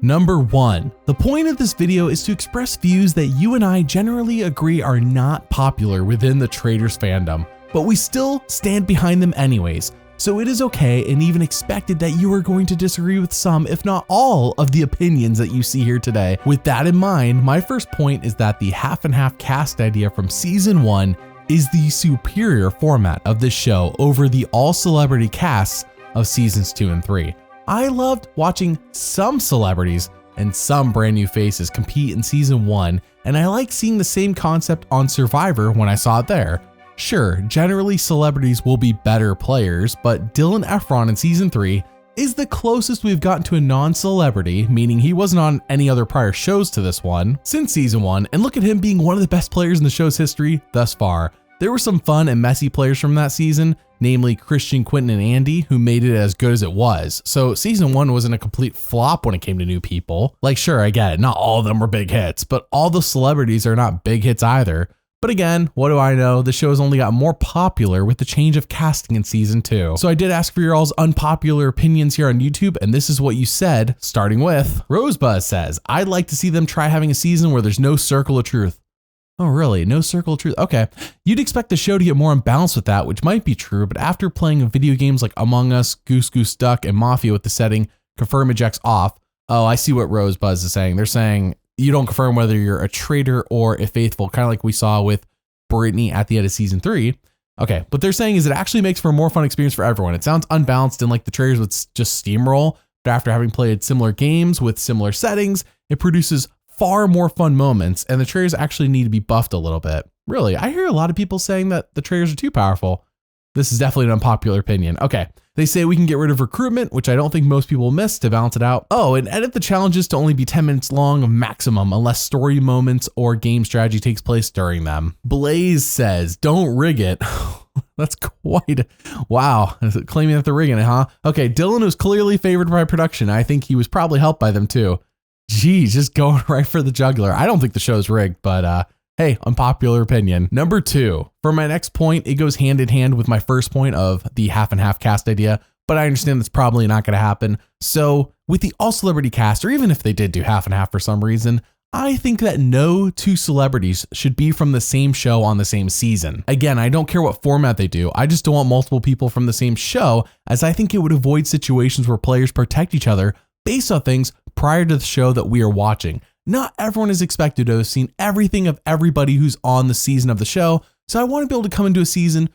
Number 1. The point of this video is to express views that you and I generally agree are not popular within the Traitors fandom, but we still stand behind them anyways. So it is okay and even expected that you are going to disagree with some, if not all, of the opinions that you see here today. With that in mind, my first point is that the half and half cast idea from season 1 is the superior format of this show over the all celebrity casts of seasons 2 and 3. I loved watching some celebrities and some brand new faces compete in season 1, and I like seeing the same concept on Survivor when I saw it there. Sure, generally celebrities will be better players, but Dylan Efron in season 3 is the closest we've gotten to a non-celebrity, meaning he wasn't on any other prior shows to this one, since season 1, and look at him being one of the best players in the show's history thus far. There were some fun and messy players from that season, namely Christian, Quentin, and Andy, who made it as good as it was. So season 1 wasn't a complete flop when it came to new people. Like, sure, I get it, not all of them were big hits, but all the celebrities are not big hits either. But again, what do I know? The show has only got more popular with the change of casting in season 2. So I did ask for your all's unpopular opinions here on YouTube, and this is what you said, starting with Rosebuzz says, I'd like to see them try having a season where there's no circle of truth. Oh, really? No circle of truth? Okay. You'd expect the show to get more unbalanced with that, which might be true, but after playing video games like Among Us, Goose Goose Duck, and Mafia with the setting, confirm ejects off. Oh, I see what Rosebuzz is saying. They're saying you don't confirm whether you're a traitor or a faithful, kind of like we saw with Brittany at the end of season 3. Okay, what they're saying is it actually makes for a more fun experience for everyone. It sounds unbalanced and like the traitors would just steamroll, but after having played similar games with similar settings, it produces far more fun moments, and the traitors actually need to be buffed a little bit. Really, I hear a lot of people saying that the traitors are too powerful. This is definitely an unpopular opinion. Okay, they say we can get rid of recruitment, which I don't think most people miss, to balance it out. Oh, and edit the challenges to only be 10 minutes long maximum, unless story moments or game strategy takes place during them. Blaze says, don't rig it. That's quite, wow, claiming that they're rigging it, huh? Okay, Dylan was clearly favored by production. I think he was probably helped by them too. Geez, just going right for the jugular. I don't think the show's rigged, but hey, unpopular opinion. Number 2, for my next point, it goes hand in hand with my first point of the half and half cast idea, but I understand that's probably not going to happen. So with the all celebrity cast, or even if they did do half and half for some reason, I think that no 2 celebrities should be from the same show on the same season. Again, I don't care what format they do. I just don't want multiple people from the same show, as I think it would avoid situations where players protect each other based on things prior to the show that we are watching. Not everyone is expected to have seen everything of everybody who's on the season of the show, so I want to be able to come into a season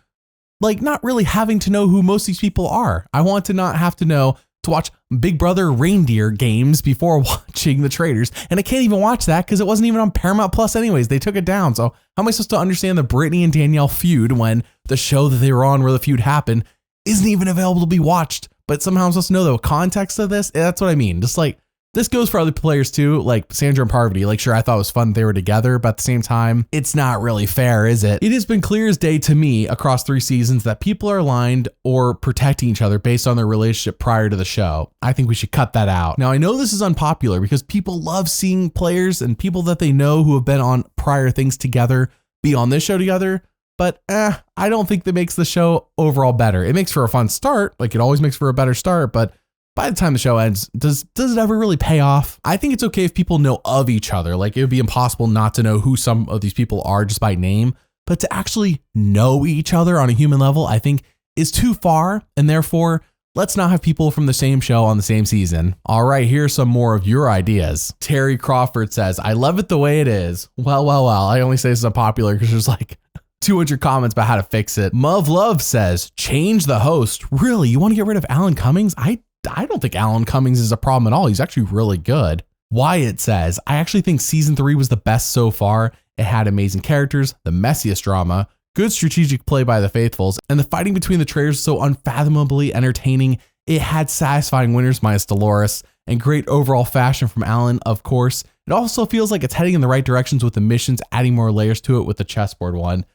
like not really having to know who most of these people are. I want to not have to know to watch Big Brother reindeer games before watching the Traitors, and I can't even watch that because it wasn't even on Paramount Plus anyways. They took it down, so how am I supposed to understand the Brittany and Danielle feud when the show that they were on where the feud happened isn't even available to be watched? But somehow I'm supposed to know the context of this. That's what I mean. Just like, this goes for other players too, like Sandra and Parvati. Like, sure, I thought it was fun they were together, but at the same time, it's not really fair, is it? It has been clear as day to me across 3 seasons that people are aligned or protecting each other based on their relationship prior to the show. I think we should cut that out. Now, I know this is unpopular because people love seeing players and people that they know who have been on prior things together be on this show together, but I don't think that makes the show overall better. It makes for a fun start, like it always makes for a better start, but by the time the show ends, does it ever really pay off? I think it's okay if people know of each other. Like, it would be impossible not to know who some of these people are just by name, but to actually know each other on a human level, I think is too far, and therefore, let's not have people from the same show on the same season. All right, here's some more of your ideas. Terry Crawford says, I love it the way it is. Well, I only say this is unpopular because there's like 200 comments about how to fix it. Muv Love says, change the host. Really? You want to get rid of Alan Cummings? I don't think Alan Cummings is a problem at all. He's actually really good. Wyatt says, I actually think season 3 was the best so far. It had amazing characters, the messiest drama, good strategic play by the faithfuls, and the fighting between the traitors so unfathomably entertaining. It had satisfying winners minus Dolores and great overall fashion from Alan, of course. It also feels like it's heading in the right directions with the missions, adding more layers to it with the chessboard one.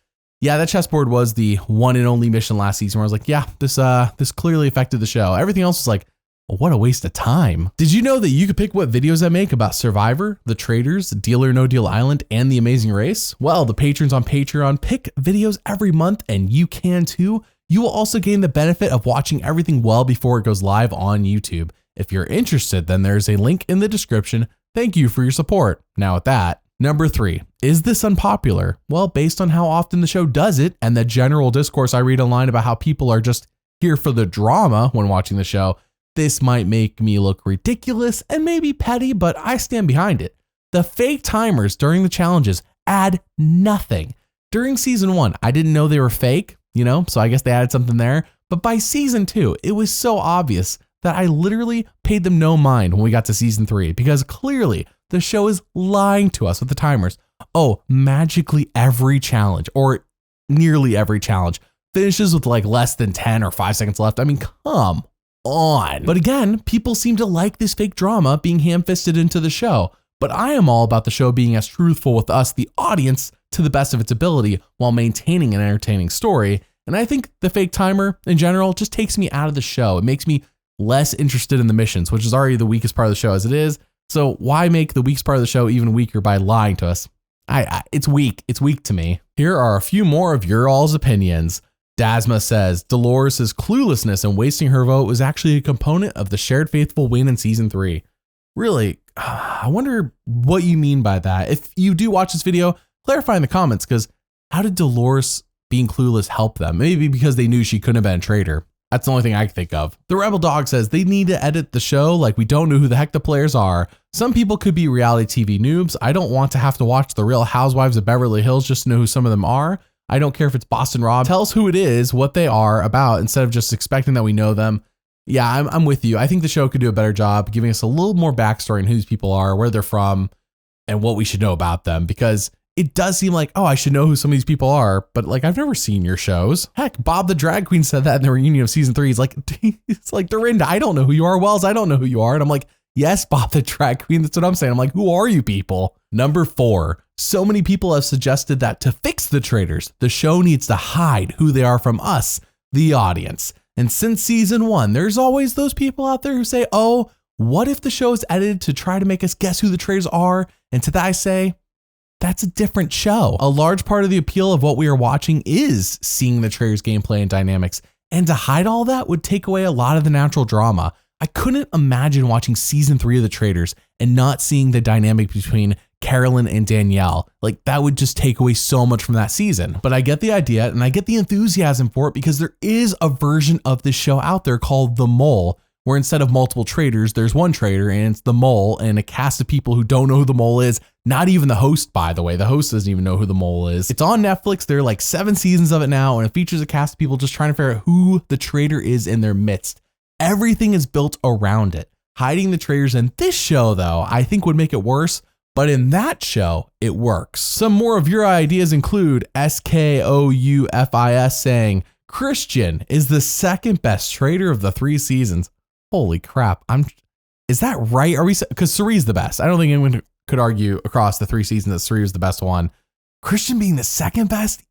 Yeah, that chessboard was the one and only mission last season where I was like, yeah, this clearly affected the show. Everything else was like, well, what a waste of time. Did you know that you could pick what videos I make about Survivor, the Traitors, Deal or No Deal Island, and The Amazing Race? Well, the patrons on Patreon pick videos every month, and you can too. You will also gain the benefit of watching everything well before it goes live on YouTube. If you're interested, then there's a link in the description. Thank you for your support. Now with that, number 3, is this unpopular? Well, based on how often the show does it and the general discourse I read online about how people are just here for the drama when watching the show, this might make me look ridiculous and maybe petty, but I stand behind it. The fake timers during the challenges add nothing. During season 1, I didn't know they were fake, so I guess they added something there. But by season 2, it was so obvious that I literally paid them no mind when we got to season 3, because clearly the show is lying to us with the timers. Oh, magically every challenge, or nearly every challenge, finishes with like less than 10 or 5 seconds left. I mean, come on. But again, people seem to like this fake drama being ham-fisted into the show. But I am all about the show being as truthful with us, the audience, to the best of its ability while maintaining an entertaining story. And I think the fake timer in general just takes me out of the show. It makes me less interested in the missions, which is already the weakest part of the show as it is. So why make the weakest part of the show even weaker by lying to us? It's weak. It's weak to me. Here are a few more of your all's opinions. Dasma says Dolores' cluelessness and wasting her vote was actually a component of the shared faithful win in season 3. Really, I wonder what you mean by that. If you do watch this video, clarify in the comments, because how did Dolores being clueless help them? Maybe because they knew she couldn't have been a traitor. That's the only thing I can think of. The Rebel Dog says they need to edit the show like we don't know who the heck the players are. Some people could be reality TV noobs. I don't want to have to watch The Real Housewives of Beverly Hills just to know who some of them are. I don't care if it's Boston Rob. Tell us who it is, what they are about, instead of just expecting that we know them. Yeah, I'm with you. I think the show could do a better job giving us a little more backstory on who these people are, where they're from, and what we should know about them, because it does seem like, oh, I should know who some of these people are, but like, I've never seen your shows. Heck, Bob the Drag Queen said that in the reunion of season 3. He's like, it's like, Dorinda, I don't know who you are. Wells, I don't know who you are. And I'm like, yes, Bob the Drag Queen. That's what I'm saying. I'm like, who are you people? Number 4, so many people have suggested that to fix the traitors, the show needs to hide who they are from us, the audience. And since season 1, there's always those people out there who say, oh, what if the show is edited to try to make us guess who the traitors are? And to that I say, that's a different show. A large part of the appeal of what we are watching is seeing the traitors' gameplay and dynamics. And to hide all that would take away a lot of the natural drama. I couldn't imagine watching season 3 of the Traitors and not seeing the dynamic between Carolyn and Danielle. Like, that would just take away so much from that season. But I get the idea and I get the enthusiasm for it, because there is a version of this show out there called The Mole, where instead of multiple traitors, there's one traitor, and it's the mole and a cast of people who don't know who the mole is. Not even the host, by the way. The host doesn't even know who the mole is. It's on Netflix. There are like 7 seasons of it now, and it features a cast of people just trying to figure out who the traitor is in their midst. Everything is built around it. Hiding the traitors in this show, though, I think would make it worse. But in that show, it works. Some more of your ideas include SKOUFIS saying, Christian is the second best traitor of the 3 seasons. Holy crap. Is that right? Are we, because Suri's the best. I don't think anyone could argue across the 3 seasons that Suri was the best one. Christian being the second best?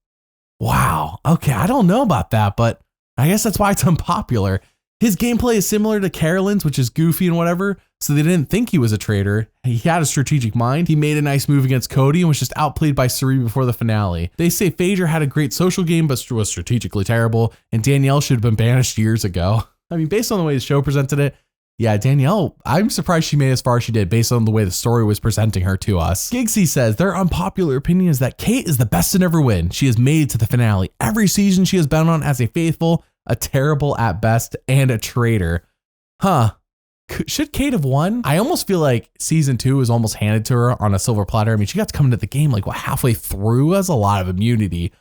Wow. Okay, I don't know about that, but I guess that's why it's unpopular. His gameplay is similar to Carolyn's, which is goofy and whatever, so they didn't think he was a traitor. He had a strategic mind. He made a nice move against Cody and was just outplayed by Suri before the finale. They say Phaedra had a great social game, but was strategically terrible, and Danielle should have been banished years ago. I mean, based on the way the show presented it, yeah, Danielle, I'm surprised she made it as far as she did based on the way the story was presenting her to us. Gigsy says their unpopular opinion is that Kate is the best to never win. She has made it to the finale. Every season she has been on as a faithful, a terrible at best, and a traitor. Huh. Should Kate have won? I almost feel like season 2 was almost handed to her on a silver platter. I mean, she got to come into the game like halfway through. That's a lot of immunity,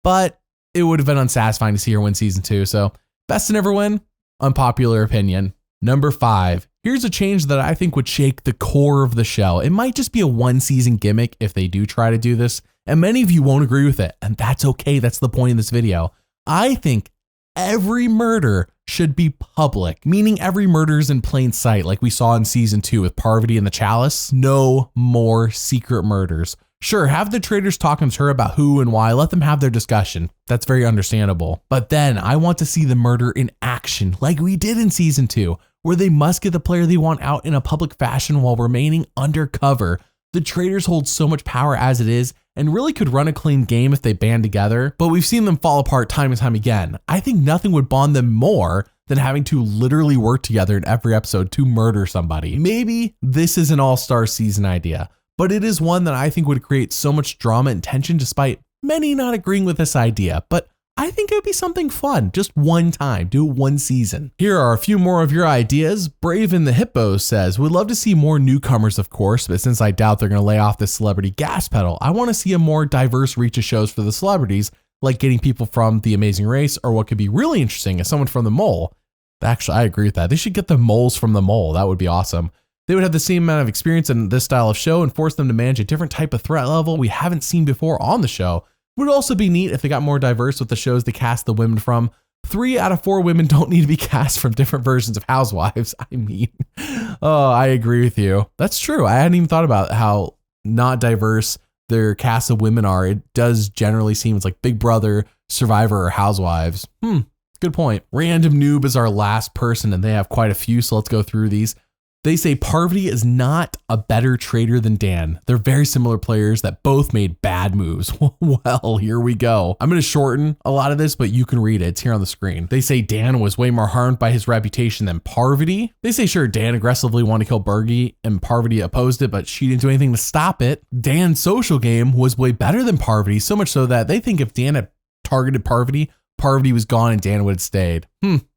but it would have been unsatisfying to see her win season 2. So best to never win. Unpopular opinion. Number 5. Here's a change that I think would shake the core of the show. It might just be a 1-season gimmick if they do try to do this, and many of you won't agree with it, and that's okay. That's the point of this video. I think every murder should be public, meaning every murder is in plain sight, like we saw in season 2 with Parvati and the Chalice. No more secret murders. Sure, have the traitors talking to her about who and why, let them have their discussion. That's very understandable. But then I want to see the murder in action, like we did in season 2, where they must get the player they want out in a public fashion while remaining undercover. The traitors hold so much power as it is, and really could run a clean game if they band together, but we've seen them fall apart time and time again. I think nothing would bond them more than having to literally work together in every episode to murder somebody. Maybe this is an all-star season idea, but it is one that I think would create so much drama and tension despite many not agreeing with this idea. But I think it would be something fun, just one time, do it one season. Here are a few more of your ideas. Brave in the Hippo says, would love to see more newcomers, of course, but since I doubt they're gonna lay off this celebrity gas pedal, I wanna see a more diverse reach of shows for the celebrities, like getting people from The Amazing Race, or what could be really interesting is someone from The Mole. Actually, I agree with that. They should get the moles from The Mole. That would be awesome. They would have the same amount of experience in this style of show and force them to manage a different type of threat level we haven't seen before on the show. Would also be neat if they got more diverse with the shows they cast the women from. 3 out of 4 women don't need to be cast from different versions of Housewives. I mean, oh, I agree with you. That's true. I hadn't even thought about how not diverse their cast of women are. It does generally seem it's like Big Brother, Survivor, or Housewives. Good point. Random Noob is our last person, and they have quite a few, so let's go through these. They say Parvati is not a better traitor than Dan. They're very similar players that both made bad moves. Well, here we go. I'm going to shorten a lot of this, but you can read it. It's here on the screen. They say Dan was way more harmed by his reputation than Parvati. They say, sure, Dan aggressively wanted to kill Bergie and Parvati opposed it, but she didn't do anything to stop it. Dan's social game was way better than Parvati, so much so that they think if Dan had targeted Parvati, Parvati was gone and Dan would have stayed.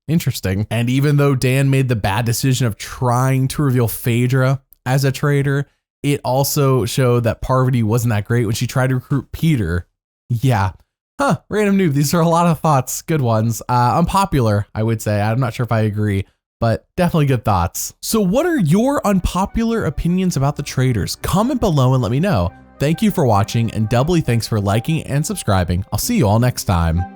Interesting. And even though Dan made the bad decision of trying to reveal Phaedra as a traitor, it also showed that Parvati wasn't that great when she tried to recruit Peter. Yeah. Random Noob. These are a lot of thoughts. Good ones. Unpopular, I would say. I'm not sure if I agree, but definitely good thoughts. So what are your unpopular opinions about the Traitors? Comment below and let me know. Thank you for watching, and doubly thanks for liking and subscribing. I'll see you all next time.